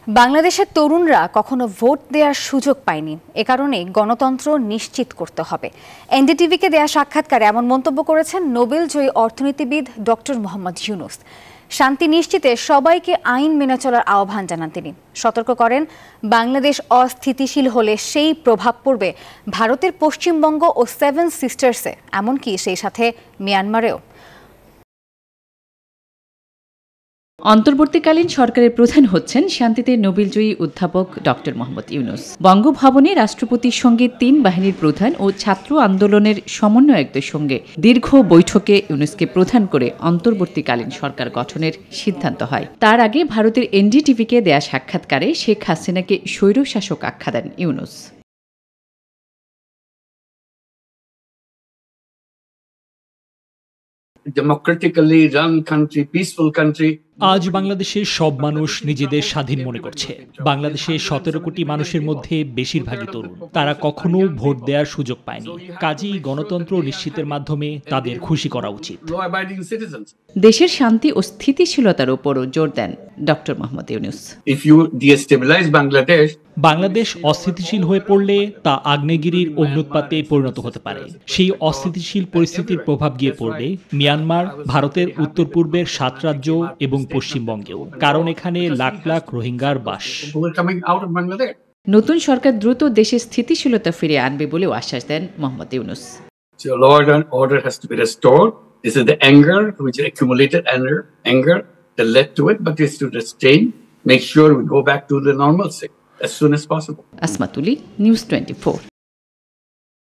বাংলাদেশের তরুণরা কখনো ভোট দেওয়ার সুযোগ পায়নি, এ কারণে গণতন্ত্র নিশ্চিত করতে হবে। এনডিটিভিকে দেয়া সাক্ষাৎকারে এমন মন্তব্য করেছেন নোবেল জয়ী অর্থনীতিবিদ ডক্টর মোহাম্মদ ইউনূস। শান্তি নিশ্চিতে সবাইকে আইন মেনে চলার আহ্বান জানান তিনি। সতর্ক করেন, বাংলাদেশ অস্থিতিশীল হলে সেই প্রভাব পড়বে ভারতের পশ্চিমবঙ্গ ও সেভেন সিস্টার্সে, এমনকি সেই সাথে মিয়ানমারেও। অন্তর্বর্তীকালীন সরকারের প্রধান হচ্ছেন শান্তিতে নোবেলজয়ী অধ্যাপক ডক্টর মোহাম্মদ ইউনূস। বঙ্গভবনে রাষ্ট্রপতির সঙ্গে ৩ বাহিনীর প্রধান ও ছাত্র আন্দোলনের সমন্বয়কদের সঙ্গে দীর্ঘ বৈঠকে ইউনূসকে প্রধান করে অন্তর্বর্তীকালীন সরকার গঠনের সিদ্ধান্ত হয়। তার আগে ভারতের এনডিটিভিকে দেয়া সাক্ষাৎকারে শেখ হাসিনাকে স্বৈরশাসক আখ্যা দেন Yunus. Democratically run country, peaceful country. আজ বাংলাদেশের সব মানুষ নিজেদের স্বাধীন মনে করছে। বাংলাদেশের 17 কোটি মানুষের মধ্যে বেশিরভাগই তরুণ। তারা কখনো ভোট দেওয়ার সুযোগ পায়নি। কাজেই গণতন্ত্র নিশ্চিতের মাধ্যমে তাদের খুশি করা উচিত। দেশের শান্তি ও স্থিতিশীলতার উপরও জোর দেন doctor Mohammad Yunus. If you destabilize Bangladesh, Bangladesh অস্থিতিশীল হয়ে পড়লে তা আগ্নেয়গিরির অগ্ন্যুৎপাতে পরিণত হতে পারে। সেই অস্থিতিশীল পরিস্থিতির প্রভাব গিয়ে পড়বে মিয়ানমার, ভারতের উত্তর পূর্বের 7 রাজ্য এবং পশ্চিমবঙ্গেও, কারণ এখানে লাখ লাখ রোহিঙ্গার বাস। নতুন সরকার দ্রুত দেশে স্থিতিশীলতা ফিরিয়ে আনবে বলেও আশ্বাস দেন Mohammad Yunus. So law and order has to be restored. This is the anger, which is accumulated anger that led to it, but it's to restrain, make sure we go back to the normalcy as soon as possible. আসমাতুলি, news 24।